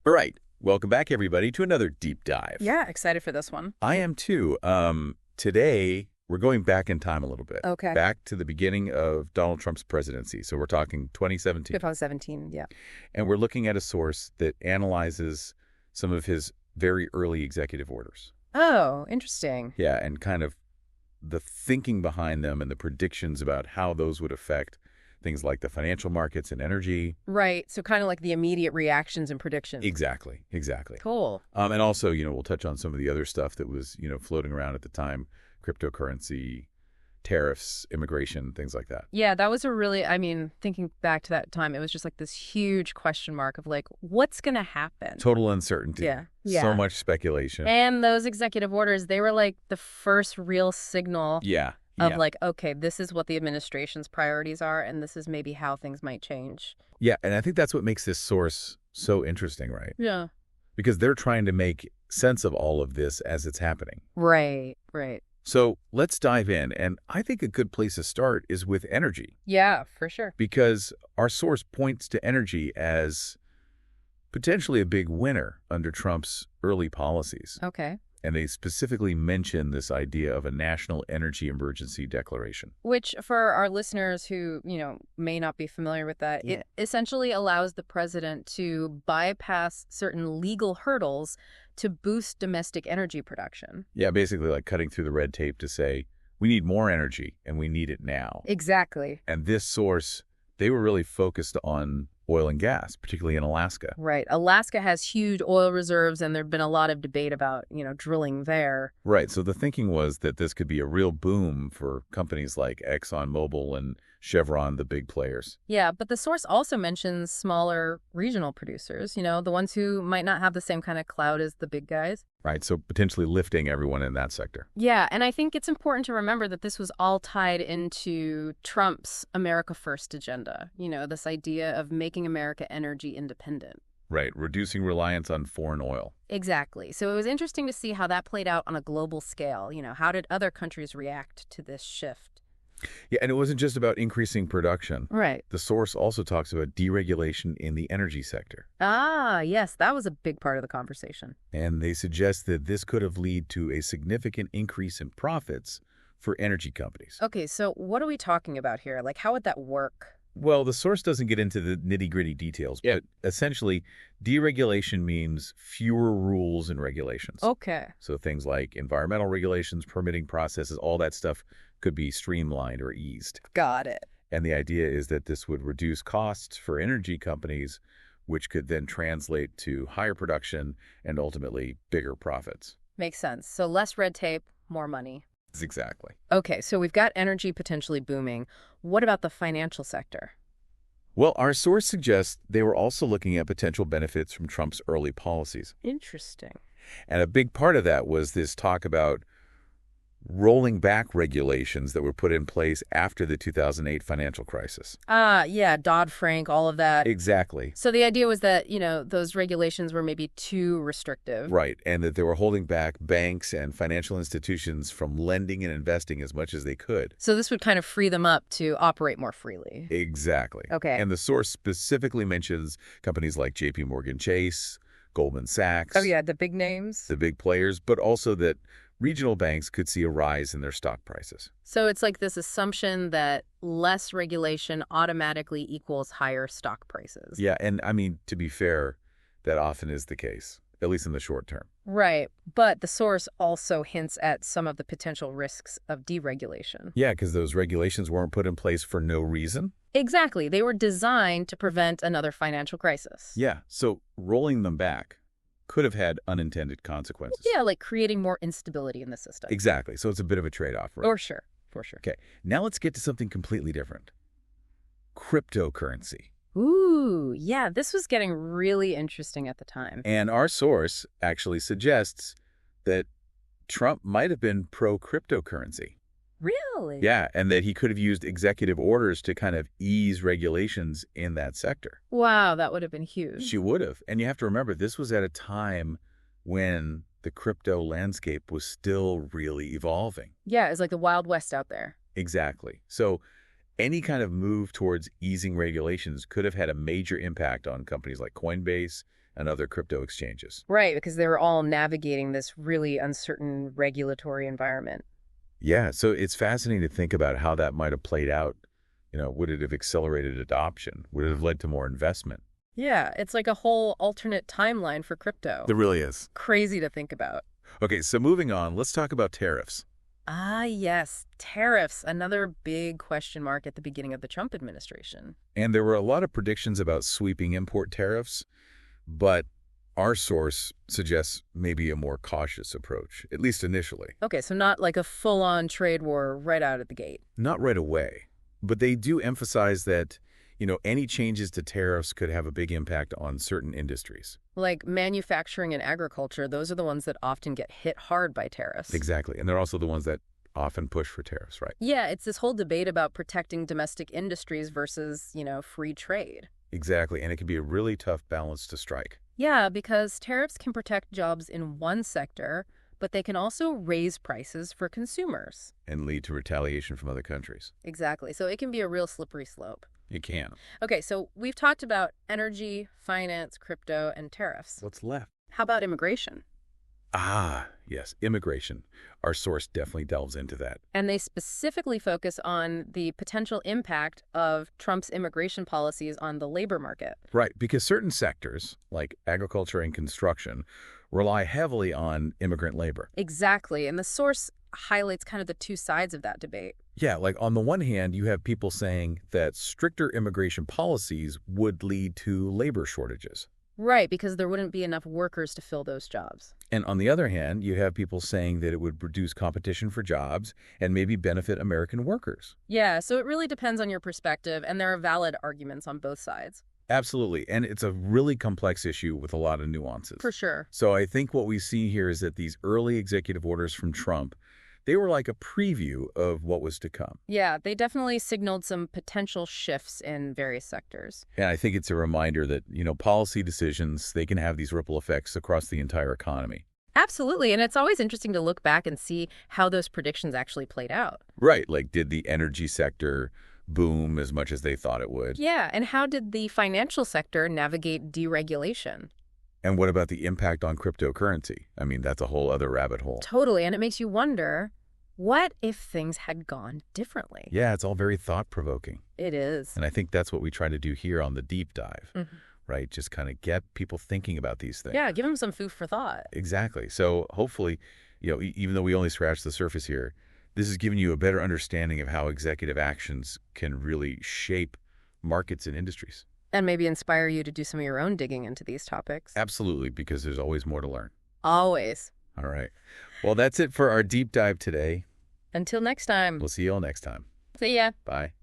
All right. Welcome back, everybody, to another deep dive. Yeah, excited for this one. I am too. Today, we're going back in time a little bit. Okay. Back to the beginning of Donald Trump's presidency. So we're talking 2017. 2017, yeah. And we're looking at a source that analyzes some of his very early executive orders. Oh, interesting. Yeah, and kind of the thinking behind them and the predictions about how those would affect things like the financial markets and energy. Right. So kind of like the immediate reactions and predictions. Exactly. Cool. And also, we'll touch on some of the other stuff that was, floating around at the time, cryptocurrency, tariffs, immigration, things like that. Yeah, that was thinking back to that time, it was just like this huge question mark of like, what's going to happen? Total uncertainty. Yeah. So much speculation. And those executive orders, they were like the first real signal of like, okay, this is what the administration's priorities are, and this is maybe how things might change. Yeah, and I think that's what makes this source so interesting, right? Yeah. Because they're trying to make sense of all of this as it's happening. Right. So let's dive in, and I think a good place to start is with energy. Yeah, for sure. Because our source points to energy as potentially a big winner under Trump's early policies. Okay. And they specifically mention this idea of a national energy emergency declaration. Which, for our listeners who, may not be familiar with that, it essentially allows the president to bypass certain legal hurdles to boost domestic energy production. Yeah, basically like cutting through the red tape to say, we need more energy and we need it now. Exactly. And this source, they were really focused on oil and gas, particularly in Alaska. Right. Alaska has huge oil reserves, and there've been a lot of debate about, drilling there. Right. So the thinking was that this could be a real boom for companies like ExxonMobil and Chevron, the big players. Yeah, but the source also mentions smaller regional producers, the ones who might not have the same kind of clout as the big guys. Right. So potentially lifting everyone in that sector. Yeah. And I think it's important to remember that this was all tied into Trump's America First agenda, this idea of making America energy independent. Right. Reducing reliance on foreign oil. Exactly. So it was interesting to see how that played out on a global scale. How did other countries react to this shift? Yeah, and it wasn't just about increasing production. Right. The source also talks about deregulation in the energy sector. Ah, yes, that was a big part of the conversation. And they suggest that this could have led to a significant increase in profits for energy companies. Okay, so what are we talking about here? Like, how would that work? Well, the source doesn't get into the nitty-gritty details, but essentially, deregulation means fewer rules and regulations. Okay. So things like environmental regulations, permitting processes, all that stuff could be streamlined or eased. Got it. And the idea is that this would reduce costs for energy companies, which could then translate to higher production and ultimately bigger profits. Makes sense. So less red tape, more money. Exactly. Okay, so we've got energy potentially booming. What about the financial sector? Well, our source suggests they were also looking at potential benefits from Trump's early policies. Interesting. And a big part of that was this talk about rolling back regulations that were put in place after the 2008 financial crisis. Yeah, Dodd-Frank, all of that. Exactly. So the idea was that, those regulations were maybe too restrictive. Right, and that they were holding back banks and financial institutions from lending and investing as much as they could. So this would kind of free them up to operate more freely. Exactly. Okay. And the source specifically mentions companies like JP Chase, Goldman Sachs. Oh, yeah, the big names. The big players, but also that regional banks could see a rise in their stock prices. So it's like this assumption that less regulation automatically equals higher stock prices. Yeah, and to be fair, that often is the case, at least in the short term. Right, but the source also hints at some of the potential risks of deregulation. Yeah, because those regulations weren't put in place for no reason. Exactly. They were designed to prevent another financial crisis. Yeah, so rolling them back could have had unintended consequences. Yeah, like creating more instability in the system. Exactly. So it's a bit of a trade-off, right? For sure. Okay, now let's get to something completely different. Cryptocurrency. Ooh, yeah, this was getting really interesting at the time. And our source actually suggests that Trump might have been pro-cryptocurrency. Really? Yeah, and that he could have used executive orders to kind of ease regulations in that sector. Wow, that would have been huge. She would have. And you have to remember, this was at a time when the crypto landscape was still really evolving. Yeah, it's like the Wild West out there. Exactly. So any kind of move towards easing regulations could have had a major impact on companies like Coinbase and other crypto exchanges. Right, because they were all navigating this really uncertain regulatory environment. Yeah, so it's fascinating to think about how that might have played out. Would it have accelerated adoption? Would it have led to more investment? Yeah, it's like a whole alternate timeline for crypto. There really is. Crazy to think about. Okay, so moving on, let's talk about tariffs. Ah, yes, tariffs, another big question mark at the beginning of the Trump administration. And there were a lot of predictions about sweeping import tariffs, but our source suggests maybe a more cautious approach, at least initially. Okay, so not like a full-on trade war right out of the gate. Not right away, but they do emphasize that, any changes to tariffs could have a big impact on certain industries. Like manufacturing and agriculture, those are the ones that often get hit hard by tariffs. Exactly, and they're also the ones that often push for tariffs, right? Yeah, it's this whole debate about protecting domestic industries versus, free trade. Exactly, and it can be a really tough balance to strike. Yeah, because tariffs can protect jobs in one sector, but they can also raise prices for consumers. And lead to retaliation from other countries. Exactly. So it can be a real slippery slope. It can. Okay, so we've talked about energy, finance, crypto, and tariffs. What's left? How about immigration? Ah, yes, immigration. Our source definitely delves into that. And they specifically focus on the potential impact of Trump's immigration policies on the labor market. Right, because certain sectors, like agriculture and construction, rely heavily on immigrant labor. Exactly, and the source highlights kind of the two sides of that debate. Yeah, like on the one hand, you have people saying that stricter immigration policies would lead to labor shortages. Right, because there wouldn't be enough workers to fill those jobs. And on the other hand, you have people saying that it would reduce competition for jobs and maybe benefit American workers. Yeah, so it really depends on your perspective, and there are valid arguments on both sides. Absolutely. And it's a really complex issue with a lot of nuances. For sure. So I think what we see here is that these early executive orders from Trump, they were like a preview of what was to come. Yeah, they definitely signaled some potential shifts in various sectors. And I think it's a reminder that, policy decisions, they can have these ripple effects across the entire economy. Absolutely, and it's always interesting to look back and see how those predictions actually played out. Right, like did the energy sector boom as much as they thought it would? Yeah, and how did the financial sector navigate deregulation? And what about the impact on cryptocurrency? I mean, that's a whole other rabbit hole. Totally, and it makes you wonder, what if things had gone differently? Yeah, it's all very thought-provoking. It is. And I think that's what we try to do here on the deep dive, right? Just kind of get people thinking about these things. Yeah, give them some food for thought. Exactly. So hopefully, even though we only scratched the surface here, this has given you a better understanding of how executive actions can really shape markets and industries. And maybe inspire you to do some of your own digging into these topics. Absolutely, because there's always more to learn. Always. All right. Well, that's it for our deep dive today. Until next time. We'll see you all next time. See ya. Bye.